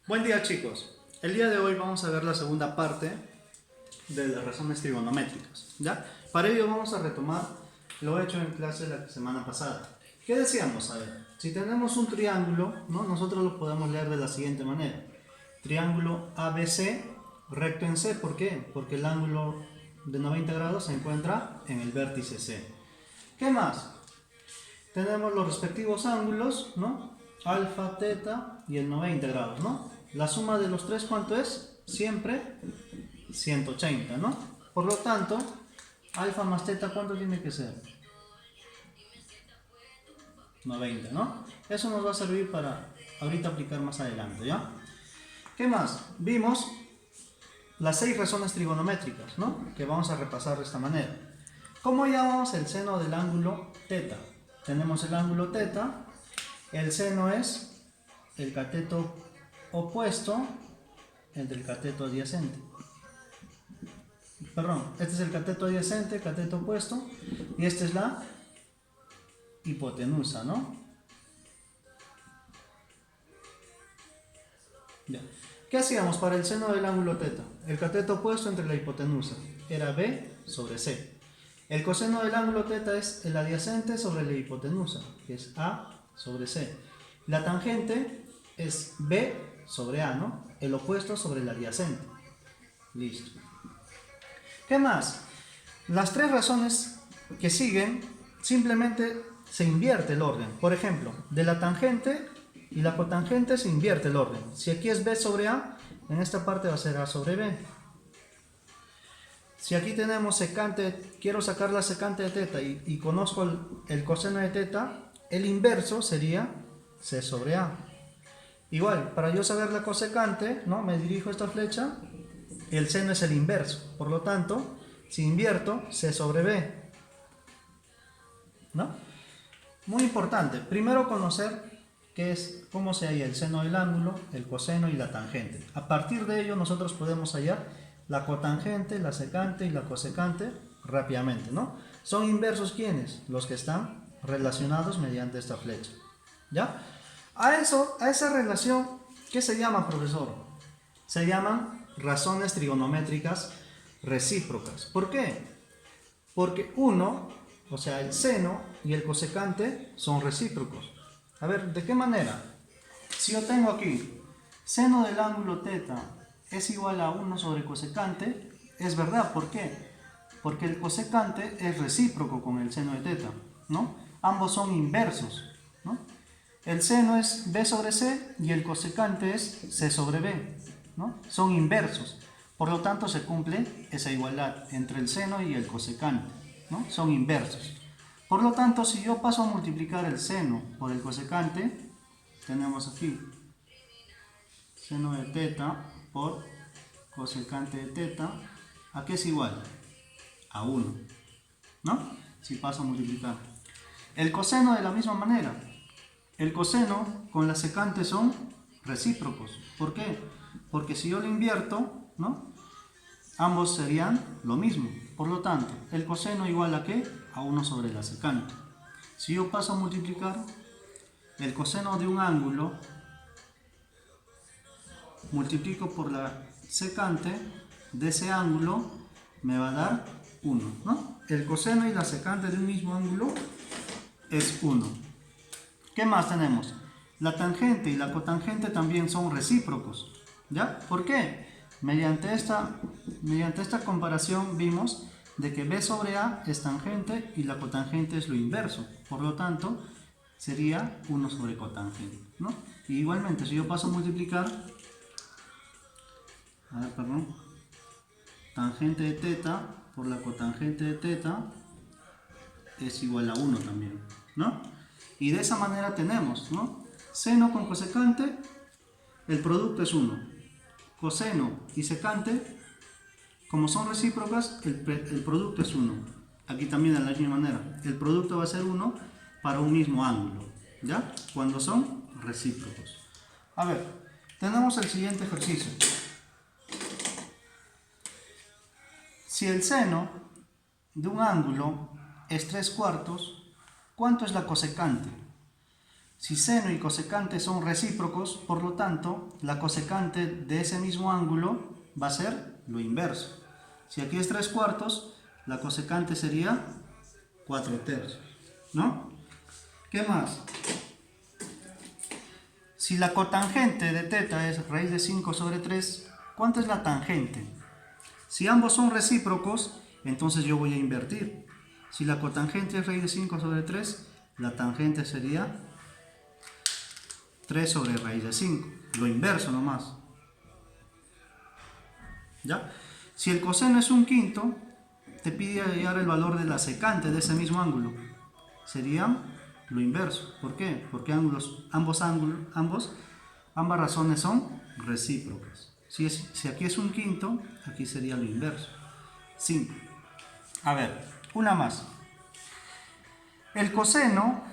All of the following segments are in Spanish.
Buen día, chicos. El día de hoy vamos a ver la segunda parte de las razones trigonométricas, ¿ya? Para ello vamos a retomar lo hecho en clase la semana pasada. ¿Qué decíamos? A ver, si tenemos un triángulo, ¿no? Nosotros lo podemos leer de la siguiente manera. Triángulo ABC recto en C. ¿Por qué? Porque el ángulo de 90 grados se encuentra en el vértice C. ¿Qué más? Tenemos los respectivos ángulos, ¿no? Alfa, teta y el 90 grados, ¿no? La suma de los tres, ¿cuánto es? Siempre 180, ¿no? Por lo tanto, alfa más teta, ¿cuánto tiene que ser? 90, ¿no? Eso nos va a servir para ahorita aplicar más adelante, ¿ya? ¿Qué más? Vimos las 6 razones trigonométricas, ¿no? Que vamos a repasar de esta manera. ¿Cómo llamamos el seno del ángulo teta? Tenemos el ángulo teta, el seno es el cateto opuesto del cateto adyacente. Perdón, este es el cateto adyacente, cateto opuesto, y esta es la hipotenusa, ¿no? Ya. ¿Qué hacíamos para el seno del ángulo teta? El cateto opuesto entre la hipotenusa era B sobre C. El coseno del ángulo teta es el adyacente sobre la hipotenusa, que es A sobre C. La tangente es B sobre A, ¿no? El opuesto sobre el adyacente. Listo. ¿Qué más? Las tres razones que siguen simplemente se invierte el orden. Por ejemplo, de la tangente y la cotangente se invierte el orden. Si aquí es B sobre A, en esta parte va a ser A sobre B. Si aquí tenemos secante, quiero sacar la secante de teta y conozco el coseno de teta, el inverso sería C sobre A. Igual, para yo saber la cosecante, ¿no? Me dirijo a esta flecha, el seno es el inverso. Por lo tanto, si invierto, C sobre B, ¿no? Muy importante, primero conocer qué es, cómo se halla el seno del ángulo, el coseno y la tangente. A partir de ello nosotros podemos hallar la cotangente, la secante y la cosecante rápidamente, ¿no? Son inversos ¿quiénes? Los que están relacionados mediante esta flecha, ¿ya? A esa relación, ¿qué se llama, profesor? Se llaman razones trigonométricas recíprocas. ¿Por qué? Porque uno, o sea, el seno y el cosecante son recíprocos. A ver, ¿de qué manera? Si yo tengo aquí seno del ángulo teta es igual a 1 sobre cosecante, es verdad, ¿por qué? Porque el cosecante es recíproco con el seno de teta, ¿no? Ambos son inversos, ¿no? El seno es B sobre C y el cosecante es C sobre B, ¿no? Son inversos. Por lo tanto, se cumple esa igualdad entre el seno y el cosecante, ¿no? Son inversos. Por lo tanto, si yo paso a multiplicar el seno por el cosecante, tenemos aquí seno de teta por cosecante de teta, ¿a qué es igual? A 1, ¿no? Si paso a multiplicar. El coseno de la misma manera. El coseno con la secante son recíprocos. ¿Por qué? Porque si yo lo invierto, ¿no? Ambos serían lo mismo. Por lo tanto, el coseno igual a ¿qué? A 1 sobre la secante. Si yo paso a multiplicar, el coseno de un ángulo multiplico por la secante de ese ángulo, me va a dar 1, ¿no? El coseno y la secante de un mismo ángulo es 1. ¿Qué más tenemos? La tangente y la cotangente también son recíprocos, ¿ya? ¿Por qué? Mediante esta comparación vimos de que B sobre A es tangente y la cotangente es lo inverso. Por lo tanto, sería 1 sobre cotangente, ¿no? Y igualmente, si yo paso a multiplicar, tangente de teta por la cotangente de teta es igual a 1 también, ¿no? Y de esa manera tenemos, ¿no? Seno con cosecante, el producto es 1. Coseno y secante, como son recíprocas, el producto es 1. Aquí también de la misma manera. El producto va a ser 1 para un mismo ángulo, ¿ya? Cuando son recíprocos. A ver, tenemos el siguiente ejercicio. Si el seno de un ángulo es 3/4, ¿cuánto es la cosecante? Si seno y cosecante son recíprocos, por lo tanto, la cosecante de ese mismo ángulo va a ser lo inverso. Si aquí es 3/4, la cosecante sería 4/3, ¿no? ¿Qué más? Si la cotangente de teta es raíz de 5 sobre 3, ¿cuánto es la tangente? Si ambos son recíprocos, entonces yo voy a invertir. Si la cotangente es raíz de 5 sobre 3, la tangente sería 3 sobre raíz de 5. Lo inverso nomás. ¿Ya? Si el coseno es 1/5, te pide hallar el valor de la secante de ese mismo ángulo. Sería lo inverso. ¿Por qué? Porque ambas razones son recíprocas. Si aquí es 1/5, aquí sería lo inverso. 5. A ver, una más. El coseno,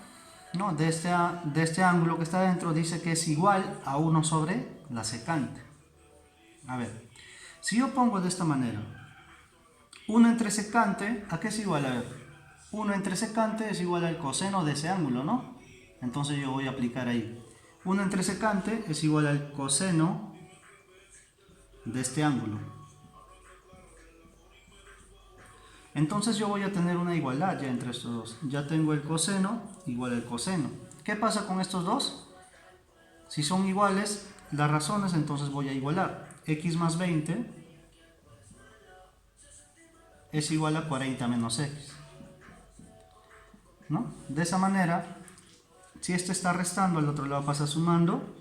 ¿no?, de este ángulo que está dentro dice que es igual a 1 sobre la secante. A ver, si yo pongo de esta manera, 1 entre secante, ¿a qué es igual? A ver, 1 entre secante es igual al coseno de ese ángulo, ¿no? Entonces yo voy a aplicar ahí. 1 entre secante es igual al coseno de este ángulo. Entonces yo voy a tener una igualdad ya entre estos dos. Ya tengo el coseno igual al coseno. ¿Qué pasa con estos dos? Si son iguales las razones, entonces voy a igualar. X más 20 es igual a 40 menos X, ¿no? De esa manera, si este está restando, el otro lado pasa sumando.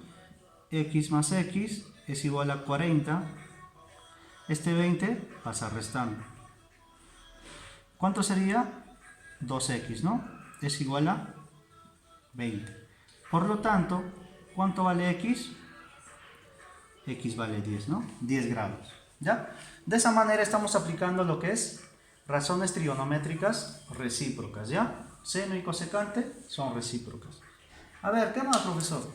X más X es igual a 40. Este 20 pasa restando. ¿Cuánto sería? 2X, ¿no? Es igual a 20. Por lo tanto, ¿cuánto vale X? X vale 10, ¿no? 10 grados. ¿Ya? De esa manera estamos aplicando lo que es razones trigonométricas recíprocas, ¿ya? Seno y cosecante son recíprocas. A ver, ¿qué más, profesor?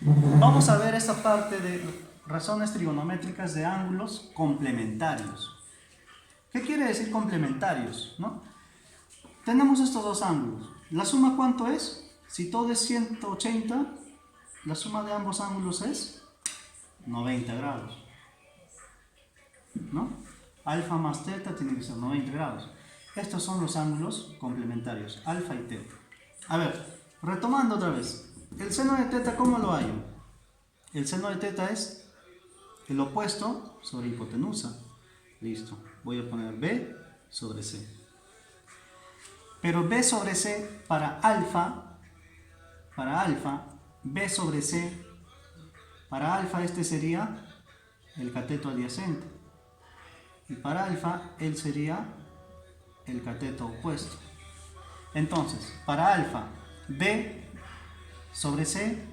Vamos a ver esta parte de razones trigonométricas de ángulos complementarios. ¿Qué quiere decir complementarios, no? Tenemos estos dos ángulos. ¿La suma cuánto es? Si todo es 180, la suma de ambos ángulos es 90 grados, ¿no? Alfa más teta tiene que ser 90 grados. Estos son los ángulos complementarios, alfa y teta. A ver, retomando otra vez. El seno de teta, ¿cómo lo hallo? El seno de teta es el opuesto sobre hipotenusa. Listo. Voy a poner B sobre C. Pero B sobre C para alfa, B sobre C, para alfa este sería el cateto adyacente. Y para alfa, él sería el cateto opuesto. Entonces, para alfa, B sobre C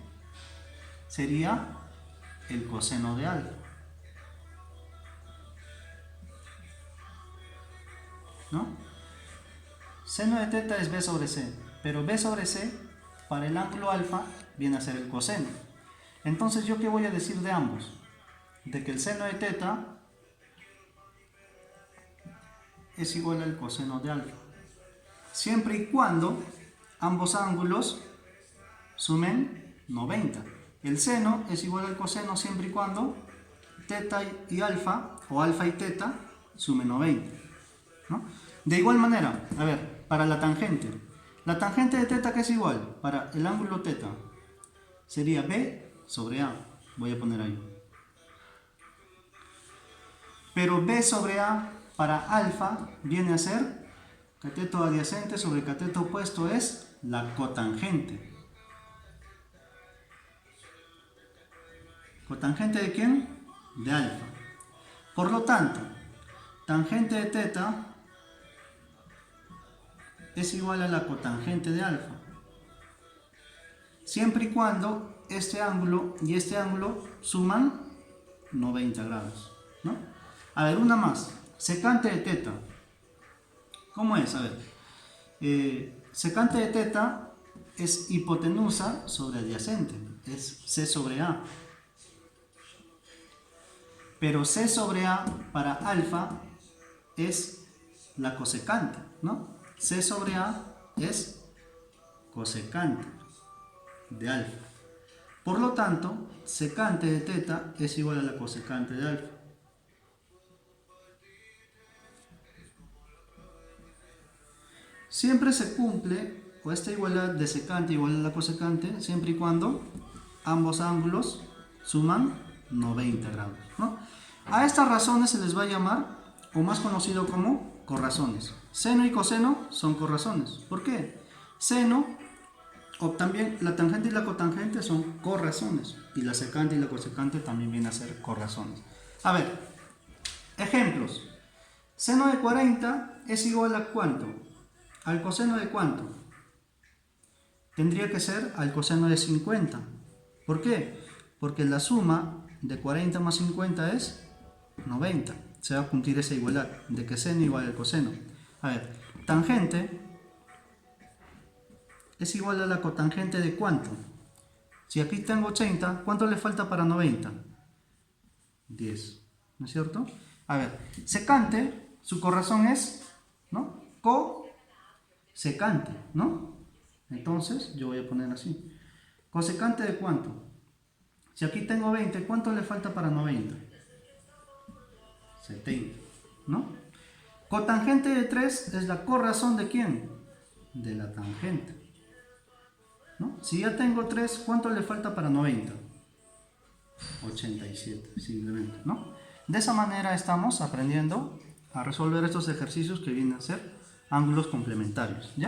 sería el coseno de alfa, ¿no? Seno de teta es B sobre C, pero B sobre C para el ángulo alfa viene a ser el coseno. Entonces, ¿yo qué voy a decir de ambos? De que el seno de teta es igual al coseno de alfa, siempre y cuando ambos ángulos sumen 90. El seno es igual al coseno siempre y cuando teta y alfa, o alfa y teta, sumen 90, ¿no? De igual manera, a ver, para la tangente de teta, ¿qué es igual? Para el ángulo teta sería B sobre A, voy a poner ahí. Pero B sobre A para alfa viene a ser cateto adyacente sobre cateto opuesto, es la cotangente. ¿Cotangente de quién? De alfa. Por lo tanto, tangente de teta es igual a la cotangente de alfa, siempre y cuando este ángulo y este ángulo suman 90 grados, ¿no? A ver, una más. Secante de teta. ¿Cómo es? A ver. Secante de teta es hipotenusa sobre adyacente. Es C sobre A. Pero C sobre A para alfa es la cosecante, ¿no? C sobre A es cosecante. de alfa. Por lo tanto, secante de teta es igual a la cosecante de alfa. Siempre se cumple, o esta igualdad de secante igual a la cosecante, siempre y cuando ambos ángulos suman 90 grados, ¿no? A estas razones se les va a llamar, o más conocido como corrazones. Seno y coseno son corrazones. ¿Por qué? Seno, o también la tangente y la cotangente son corrazones. Y la secante y la cosecante también vienen a ser corrazones. A ver, ejemplos. Seno de 40 es igual a ¿cuánto? ¿Al coseno de cuánto? Tendría que ser al coseno de 50. ¿Por qué? Porque la suma de 40 más 50 es 90. Se va a cumplir esa igualdad de que seno igual al coseno. A ver, tangente es igual a la cotangente de ¿cuánto? Si aquí tengo 80, ¿cuánto le falta para 90? 10, ¿no es cierto? A ver, secante, su corrazón es, ¿no? Cosecante, ¿no? Entonces, yo voy a poner así. ¿Cosecante de cuánto? Si aquí tengo 20, ¿cuánto le falta para 90? 70, ¿no? Cotangente de 3 es la corrazón de ¿quién? De la tangente, ¿no? Si ya tengo 3, ¿cuánto le falta para 90? 87, simplemente, ¿no? De esa manera estamos aprendiendo a resolver estos ejercicios que vienen a ser ángulos complementarios, ¿ya?